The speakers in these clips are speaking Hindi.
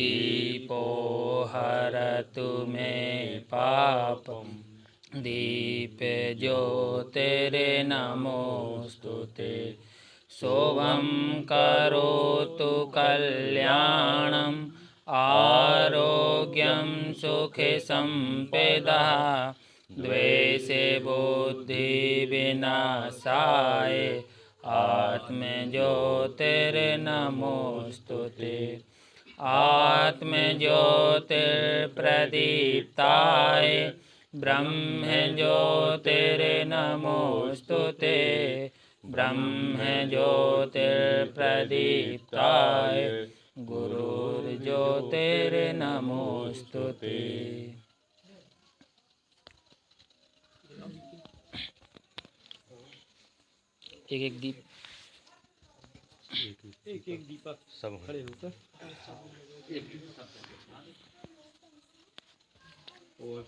दीपो हरतु मे पापं दीपे ज्योतिर्नमोऽस्तुते शोभं करोतु कल्याणम् आरोग्यं सुखे संपदा द्वेषे बुद्धिविनाशाय आत्मज्योतिर्नमोऽस्तुते आत्मज्योतिर्प्रदीप्ताय ब्रह्मज्योतिर्नमोऽस्तुते ब्रह्मज्योतिर्प्रदीप्ताय गुरुर्ज्योतिर्नमोऽस्तुते। एक एक दीप एक दीपक सब खड़े होकर और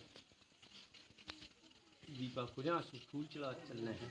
दीपक को जहाँ फूल चला चल रहे हैं।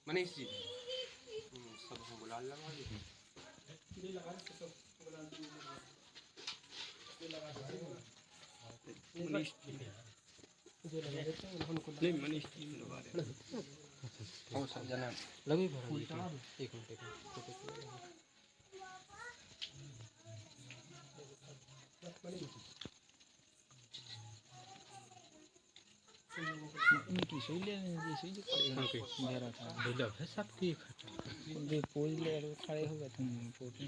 मनीष जी सबको बुला लगा मनीष नहीं मनीष जी लगा रहे कौन सा जना लगे एक मिनट इनकी सही ले सही मेरा था भेजा है सबकी इकट्ठा दे पोज ले खड़े हो गए तुम फोटो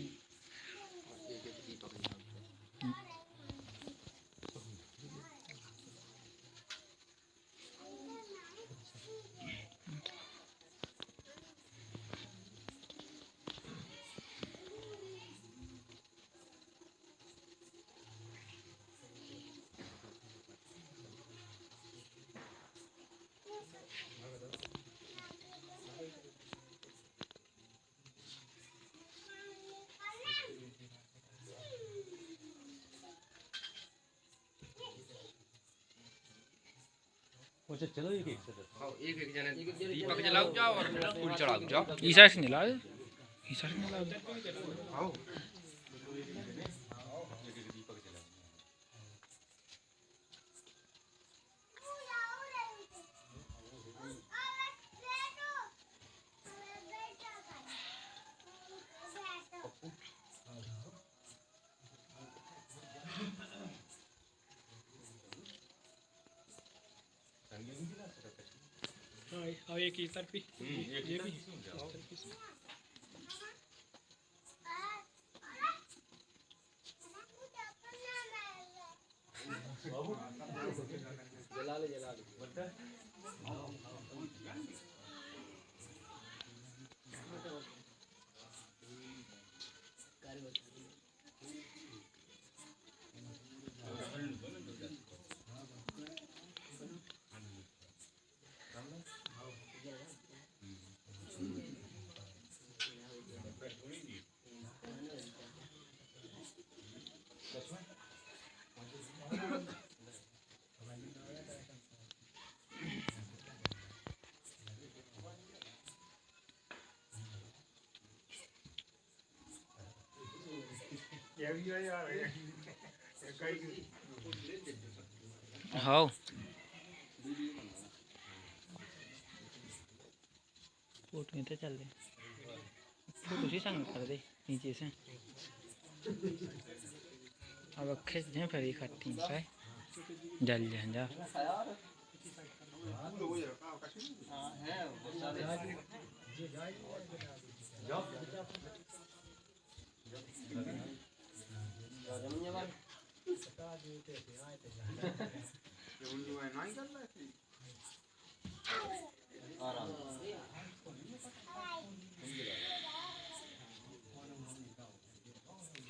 अच्छा चलो एक एक जने दीपक जलाओ जाओ और फूल चढ़ाओ जाओ ईसा से नहीं लाओ ईसा से नहीं लाओ आओ हाँ एक ही तरफ ये भी जला ले हाँ फोटो नहीं तो चल रहे फोटो से संग कर दे नीचे से अब खींच दें फिर इकट्ठी से जल जाए जा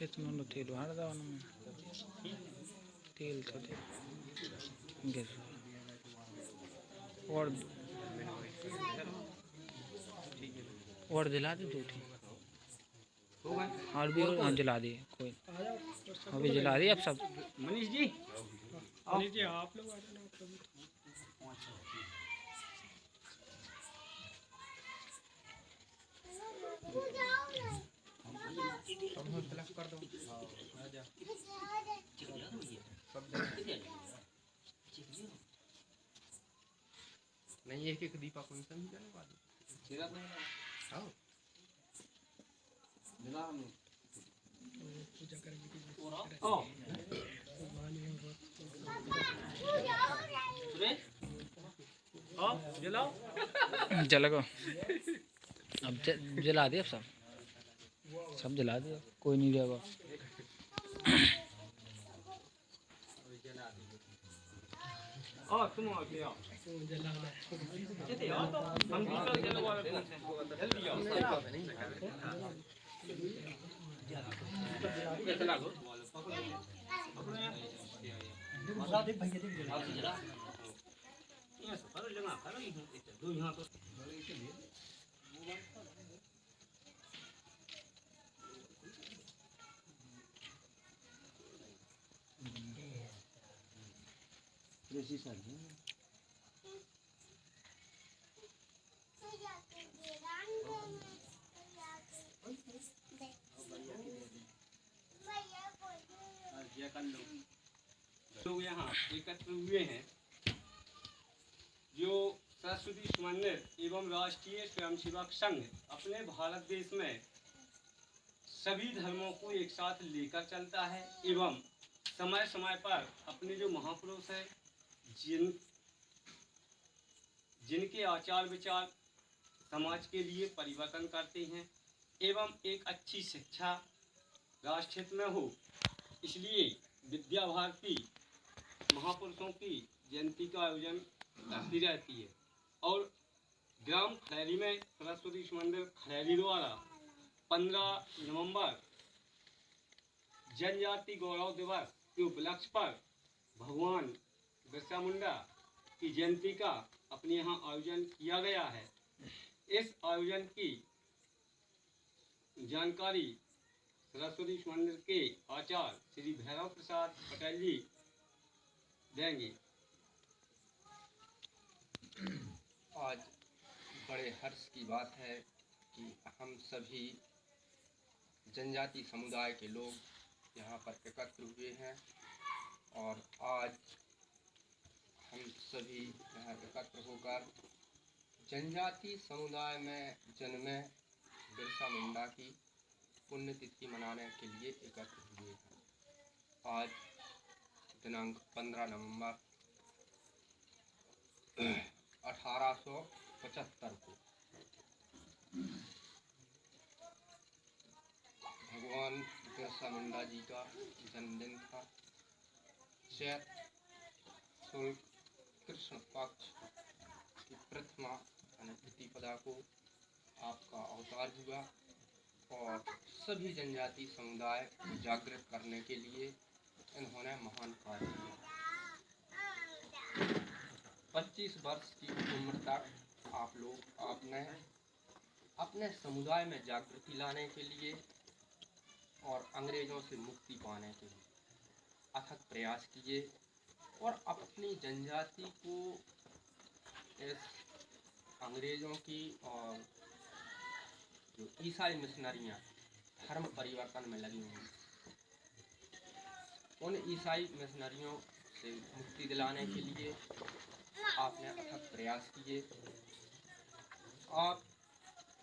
इतना तेल भाड़ दवा में तेल तो गैस और दिला दे दो ठीक और भी और जला दिए कोई अभी जला दिए अब सब। मनीष जी मनीष जी आप लोग आ जाना आप लोग। कर दो नहीं एक एक दीपा कौन सा नहीं जाने वाली आओ पूजा करेंगे जला को अब जला दिए अब सब जला दिया कोई नहीं रहेगा। तुम लोग यहाँ एकत्र हुए हैं जो सरस्वती समन्वय एवं राष्ट्रीय स्वयंसेवक संघ अपने भारत देश में सभी धर्मों को एक साथ लेकर चलता है एवं समय समय पर अपने जो महापुरुष हैं जिनके आचार विचार समाज के लिए परिवर्तन करते हैं एवं एक अच्छी शिक्षा राष्ट्र हित में हो, इसलिए विद्या भारती महापुरुषों की जयंती का आयोजन करती रहती है। और ग्राम खड़ैली में सरस्वती मंदिर खड़ैली द्वारा 15 नवंबर जनजाति गौरव दिवस के उपलक्ष्य पर भगवान बिरसा मुंडा की जयंती का अपने यहाँ आयोजन किया गया है। इस आयोजन की जानकारी सरस्वती मंदिर के आचार्य श्री भैरव प्रसाद पटेल जी देंगे। आज बड़े हर्ष की बात है कि हम सभी जनजाति समुदाय के लोग यहाँ पर एकत्र हुए हैं और आज हम सभी यहाँ एकत्र होकर जनजाति समुदाय में जन्मे बिरसा मुंडा की पुण्यतिथि मनाने के लिए एकत्र हुए हैं। आज दिनांक 15 नवंबर 1875 को भगवान बिरसा मुंडा जी का जन्मदिन था। चैत शुक्ल कृष्ण पक्ष की प्रथमा प्रतिपदा को आपका अवतार हुआ और सभी जनजाति समुदाय को जागृत करने के लिए इन्होंने महान कार्य किया। 25 वर्ष की उम्र तक आपने अपने समुदाय में जागृति लाने के लिए और अंग्रेजों से मुक्ति पाने के लिए अथक प्रयास किए और अपनी जनजाति को इस अंग्रेजों की और जो ईसाई मिशनरियाँ धर्म परिवर्तन में लगी हुई उन ईसाई मिशनरियों से मुक्ति दिलाने के लिए आपने अथक प्रयास किए। आप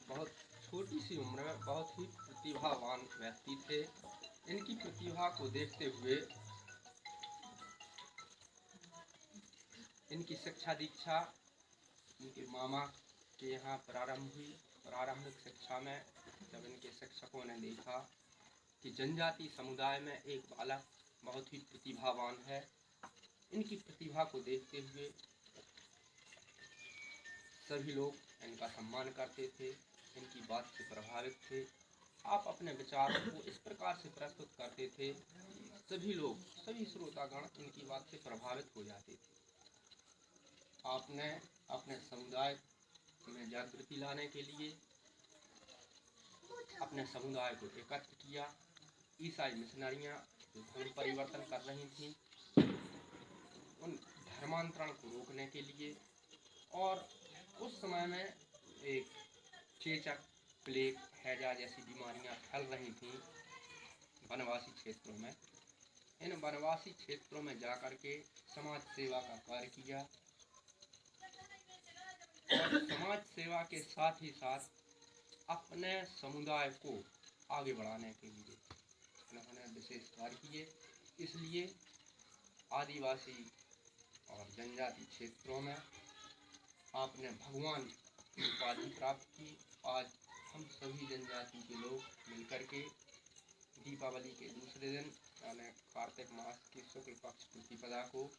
बहुत छोटी सी उम्र में बहुत ही प्रतिभावान व्यक्ति थे। इनकी प्रतिभा को देखते हुए इनकी शिक्षा दीक्षा इनके मामा के यहाँ प्रारंभ हुई। प्रारंभिक शिक्षा में जब इनके शिक्षकों ने देखा कि जनजाति समुदाय में एक बालक बहुत ही प्रतिभावान है, इनकी प्रतिभा को देखते हुए सभी लोग इनका सम्मान करते थे, इनकी बात से प्रभावित थे आप अपने विचारों को इस प्रकार से प्रस्तुत करते थे, सभी लोग, सभी श्रोतागण इनकी बात से प्रभावित हो जाते थे। आपने अपने समुदाय में जागृति लाने के लिए अपने समुदाय को एकत्र किया। ईसाई मिशनरियाँ जो धर्म परिवर्तन कर रही थीं, उन धर्मांतरण को रोकने के लिए, और उस समय में एक चेचक, प्लेग, हैजा जैसी बीमारियां फैल रही थीं वनवासी क्षेत्रों में। इन वनवासी क्षेत्रों में जाकर के समाज सेवा का कार्य किया, और समाज सेवा के साथ ही साथ अपने समुदाय को आगे बढ़ाने के लिए उन्होंने विशेष कार्य किए। इसलिए आदिवासी और जनजाति क्षेत्रों में आपने भगवान की उपाधि प्राप्त की। आज हम सभी जनजाति के लोग मिलकर के दीपावली के दूसरे दिन यानी कार्तिक मास की शुक्ल पक्ष प्रतिपदा को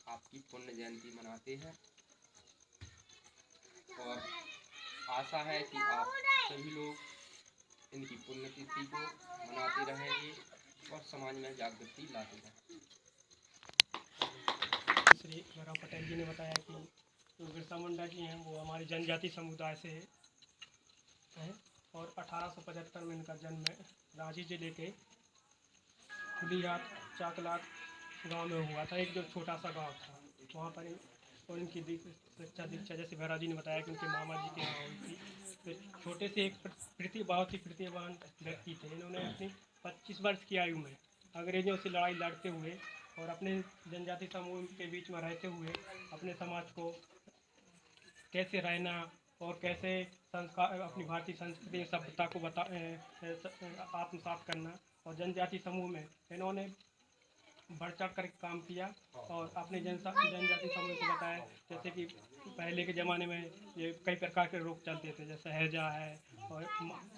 आपकी पुण्य जयंती मनाते हैं, और आशा है कि आप सभी लोग इनकी पुण्यतिथि को मनाते रहेंगे और समाज में जागृति लाते रहेंगे। श्री भैरव पटेल जी ने बताया कि जो बिरसा मुंडा जी हैं वो हमारी जनजाति समुदाय से हैं, और 1875 में इनका जन्म रांची जिले के खुलियात चाकलात गांव में हुआ था। एक जो छोटा सा गांव था वहाँ पर और इनकी दीक्षा जैसे भैरव जी ने बताया कि उनके मामा जी के यहाँ हुई थी। तो छोटे से एक बहुत ही प्रतिभावान व्यक्ति थे। इन्होंने अपनी 25 वर्ष की आयु में अंग्रेजों से लड़ाई लड़ते हुए और अपने जनजाति समूह के बीच में रहते हुए अपने समाज को कैसे रहना और कैसे संस्कार, अपनी भारतीय संस्कृति सभ्यता को आत्मसात करना, और जनजाति समूह में इन्होंने बढ़ चढ़ कर काम किया और अपने जनजाति समूह को बताया। जैसे कि पहले के ज़माने में ये कई प्रकार के रोग चलते थे, जैसे हैजा है और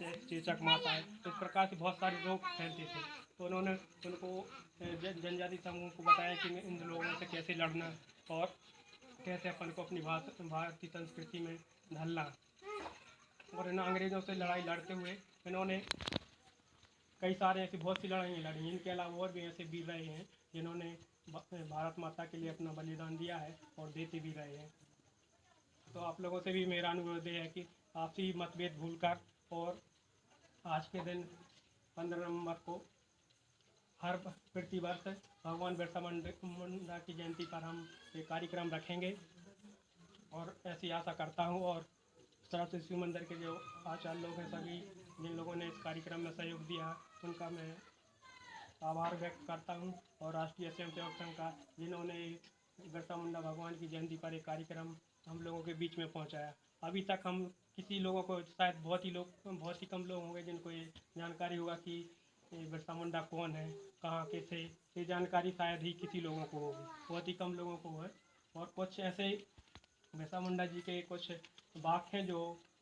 चेचक माता है, इस प्रकार से बहुत सारे रोग फैलते थे। तो उन्होंने उनको जनजाति समूह को बताया कि इन लोगों से कैसे लड़ना और कैसे अपन को अपनी भारतीय संस्कृति में ढलना। और इन अंग्रेज़ों से लड़ाई लड़ते हुए इन्होंने कई सारे ऐसी बहुत सी लड़ाइयाँ लड़ी। इनके अलावा और भी ऐसे वीर रहे हैं जिन्होंने भारत माता के लिए अपना बलिदान दिया है और देते भी रहे हैं। तो आप लोगों से भी मेरा अनुरोध है कि आपसी मतभेद भूलकर और आज के दिन 15 नवंबर को हर प्रतिवर्ष भगवान बिरसा मुंडा की जयंती पर हम एक कार्यक्रम रखेंगे, और ऐसी आशा करता हूँ। और सरस्वती शिशु मंदिर के जो आचार्य लोग हैं, सभी जिन लोगों ने इस कार्यक्रम में सहयोग दिया उनका मैं आभार व्यक्त करता हूँ, और राष्ट्रीय स्वयंसेवक संघ का जिन्होंने बिरसा मुंडा भगवान की जयंती पर एक कार्यक्रम हम लोगों के बीच में पहुँचाया। अभी तक हम किसी लोगों को, शायद बहुत ही कम लोग होंगे जिनको ये जानकारी होगा कि बिरसा मुंडा कौन है, कहाँ के थे। ये जानकारी शायद ही किसी लोगों को होगी, बहुत ही कम लोगों को है। और कुछ ऐसे बिरसा मुंडा जी के कुछ वाक्य हैं जो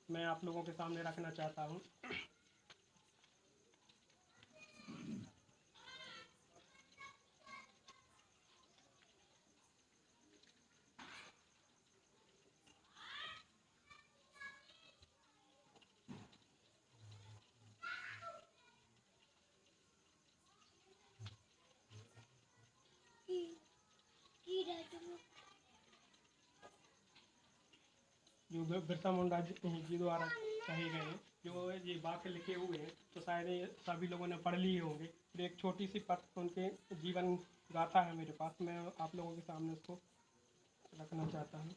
मैं आप लोगों के सामने रखना चाहता हूँ। जो बिरसा मुंडा जी द्वारा कहे गए हैं, जो ये वाक्य लिखे हुए हैं, तो शायद ये सभी लोगों ने पढ़ लिए होंगे। फिर एक छोटी सी उनके जीवन गाथा है मेरे पास, मैं आप लोगों के सामने उसको रखना चाहता हूँ।